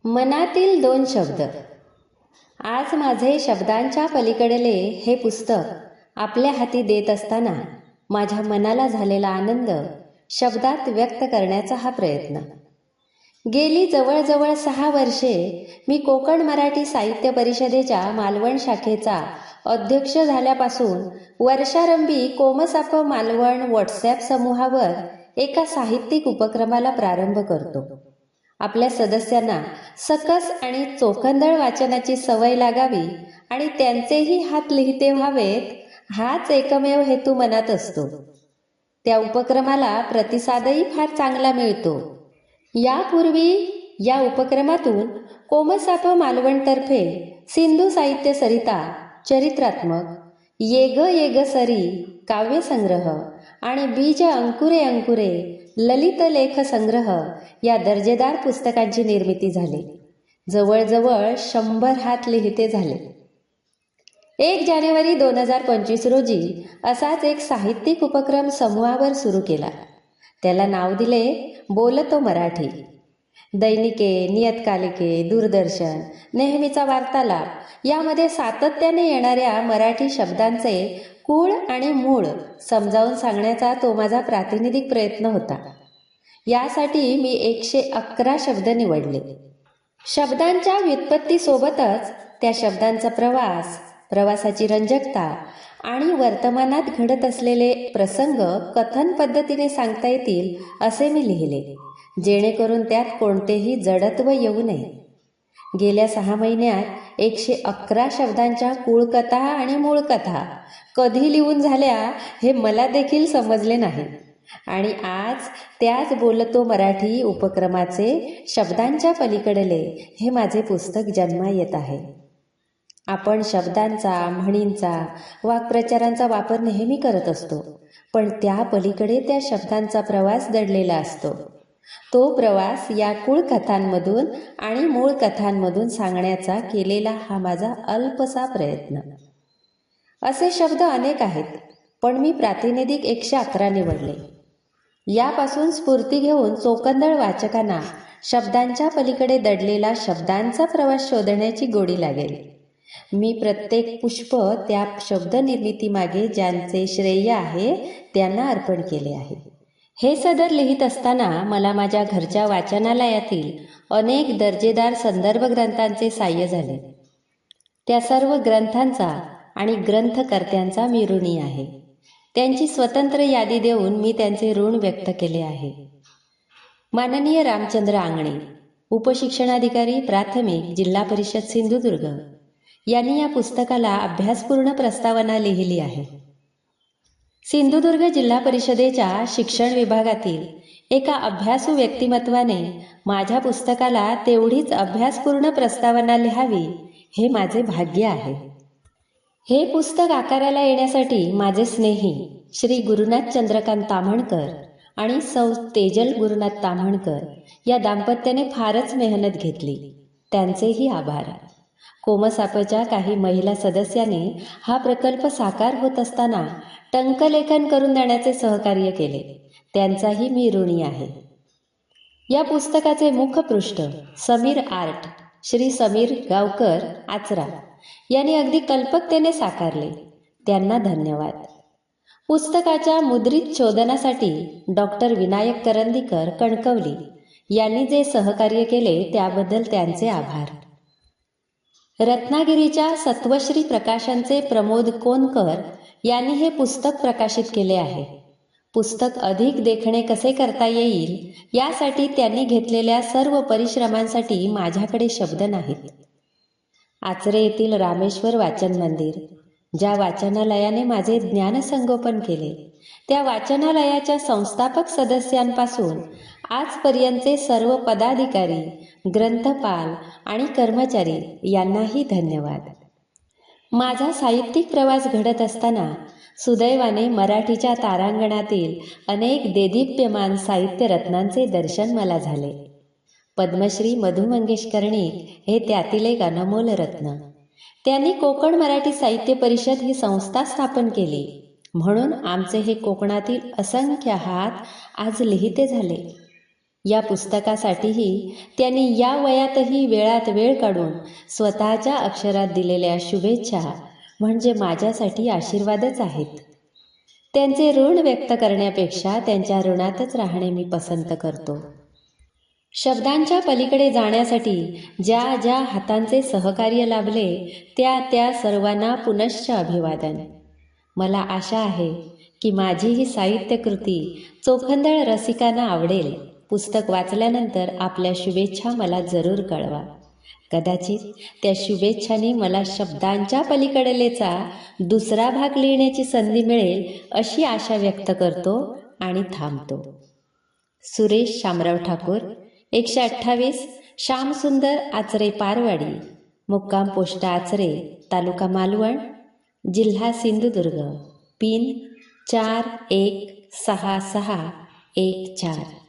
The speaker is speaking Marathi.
मनातील दोन शब्द. आज माझे शब्दांच्या पलीकडले हे पुस्तक आपल्या हाती देत असताना माझ्या मनाला झालेला आनंद शब्दात व्यक्त करण्याचा हा प्रयत्न. गेली जवळजवळ 6 वर्षे मी कोकण मराठी साहित्य परिषदेच्या मालवण शाखेचा अध्यक्ष झाल्यापासून वर्षारंभी कोमसाप मालवण व्हॉट्सॲप समूहावर एका साहित्यिक उपक्रमाला प्रारंभ करतो. आपल्या सदस्यांना सकस आणि चोखंदळ वाचनाची सवय लागावी आणि त्यांचेही हात लिहिते व्हावेत, हाच एकमेव हेतू मनात असतो. त्या उपक्रमाला प्रतिसादही फार चांगला मिळतो. यापूर्वी या उपक्रमातून कोमसाप मालवणतर्फे सिंधू साहित्य सरिता चरित्रात्मक, येग येग सरी काव्यसंग्रह आणि बीज अंकुरे अंकुरे ललित लेख संग्रह या दर्जेदार पुस्तकांची निर्मिती झाली. जवळजवळ 100 हात लिहिते झाले. 1 जानेवारी 2025 रोजी असाच एक साहित्यिक उपक्रम समूहावर सुरू केला. त्याला नाव दिले बोलतो मराठी. दैनिके, नियतकालिके, दूरदर्शन, नेहमीचा वार्तालाप यामध्ये सातत्याने येणाऱ्या मराठी शब्दांचे कूळ आणि मूळ समजावून सांगण्याचा तो माझा प्रातिनिधिक प्रयत्न होता. यासाठी मी 111 शब्द निवडले. शब्दांच्या व्युत्पत्तीसोबतच त्या शब्दांचा प्रवास, प्रवासाची रंजकता आणि वर्तमानात घडत असलेले प्रसंग कथन पद्धतीने सांगता येतील असे मी लिहिले, जेणेकरून त्यात कोणतेही जडत्व येऊ नये. गेल्या 6 महिन्यात 111 शब्दांच्या कूळकथा आणि मूळ कथा कधी लिहून झाल्या हे मला देखील समजले नाही. आणि आज त्याच बोलतो मराठी उपक्रमाचे शब्दांच्या पलीकडले हे माझे पुस्तक जन्मा येत आहे. आपण शब्दांचा, म्हणींचा, वाक्प्रचारांचा वापर नेहमी करत असतो, पण त्या पलीकडे त्या शब्दांचा प्रवास दडलेला असतो. तो प्रवास या कूळ कथांमधून आणि मूळ कथांमधून सांगण्याचा केलेला हा माझा अल्पसा प्रयत्न. असे शब्द अनेक आहेत, पण मी प्रातिनिधिक 111 निवडले. यापासून स्फूर्ती घेऊन चोखंदळ वाचकांना शब्दांच्या पलीकडे दडलेला शब्दांचा प्रवास शोधण्याची गोडी लागेल. मी प्रत्येक पुष्प त्या शब्द निर्मितीमागे ज्यांचे श्रेय आहे त्यांना अर्पण केले आहे. हे सदर लिहित असताना मला माझ्या घरच्या वाचनालयातील अनेक दर्जेदार संदर्भ ग्रंथांचे साह्य झाले. त्या सर्व ग्रंथांचा आणि ग्रंथकर्त्यांचा मी ऋणी आहे. त्यांची स्वतंत्र यादी देऊन मी त्यांचे ऋण व्यक्त केले आहे. माननीय रामचंद्र आंगणे, उपशिक्षणाधिकारी प्राथमिक, जिल्हा परिषद सिंधुदुर्ग यांनी या पुस्तकाला अभ्यासपूर्ण प्रस्तावना लिहिली आहे. सिंधुदुर्ग जिल्हा परिषदेच्या शिक्षण विभागातील एका अभ्यासू व्यक्तिमत्वाने माझ्या पुस्तकाला तेवढीच अभ्यासपूर्ण प्रस्तावना लिहावी हे माझे भाग्य आहे. हे पुस्तक आकाराला येण्यासाठी माझे स्नेही श्री गुरुनाथ चंद्रकांत ताम्हणकर आणि सौ तेजल गुरुनाथ ताम्हणकर या दाम्पत्याने फारच मेहनत घेतली. त्यांचेही आभार. कोमसापच्या काही महिला सदस्याने हा प्रकल्प साकार होत असताना टंकलेखन करून देण्याचे सहकार्य केले. त्यांचाही मी ऋणी आहे. या पुस्तकाचे मुखपृष्ठ समीर आर्ट श्री समीर गावकर आचरा यांनी अगदी कल्पकतेने साकारले. त्यांना धन्यवाद. पुस्तकाच्या मुद्रित शोधनासाठी डॉक्टर विनायक करंदीकर कणकवली यांनी जे सहकार्य केले त्याबद्दल त्यांचे आभार. रत्नागिरीच्या सत्वश्री प्रकाशनचे प्रमोद कोनकर यांनी हे पुस्तक प्रकाशित केले आहे. पुस्तक अधिक देखणे कसे करता येईल यासाठी त्यांनी घेतलेल्या सर्व परिश्रमांसाठी माझ्याकडे शब्द नाहीत. आचरे येथील रामेश्वर वाचन मंदिर, ज्या वाचनालयाने माझे ज्ञानसंगोपन केले, त्या वाचनालयाच्या संस्थापक सदस्यांपासून आजपर्यंतचे सर्व पदाधिकारी, ग्रंथपाल आणि कर्मचारी यांनाही धन्यवाद. माझा साहित्यिक प्रवास घडत असताना सुदैवाने मराठीच्या तारांगणातील अनेक देदीप्यमान साहित्य रत्नांचे दर्शन मला झाले. पद्मश्री मधु मंगेश कर्णिक हे त्यातील एक अनमोल रत्न. त्यांनी कोकण मराठी साहित्य परिषद ही संस्था स्थापन केली, म्हणून आमचे हे कोकणातील असंख्य हात आज लिहिते झाले. या पुस्तकासाठीही त्यांनी या वयातही वेळात वेळ काढून स्वतःच्या अक्षरात दिलेल्या शुभेच्छा म्हणजे माझ्यासाठी आशीर्वादच आहेत. त्यांचे ऋण व्यक्त करण्यापेक्षा त्यांच्या ऋणातच राहणे मी पसंत करतो. शब्दांच्या पलीकडे जाण्यासाठी ज्या ज्या हातांचे सहकार्य लाभले त्या त्या सर्वांना पुनश्च अभिवादन. मला आशा आहे की माझी ही साहित्यकृती चोखंदळ रसिकांना आवडेल. पुस्तक वाचल्यानंतर आपल्या शुभेच्छा मला जरूर कळवा. कदाचित त्या शुभेच्छांनी मला शब्दांच्या पलीकडेलेचा दुसरा भाग लिहिण्याची संधी मिळेल अशी आशा व्यक्त करतो आणि थांबतो. सुरेश शामराव ठाकूर, 128 श्यामसुंदर आचरे पारवाडी, मुक्काम पोस्ट आचरे, तालुका मालवण, जिल्हा सिंधुदुर्ग. पिन 416614.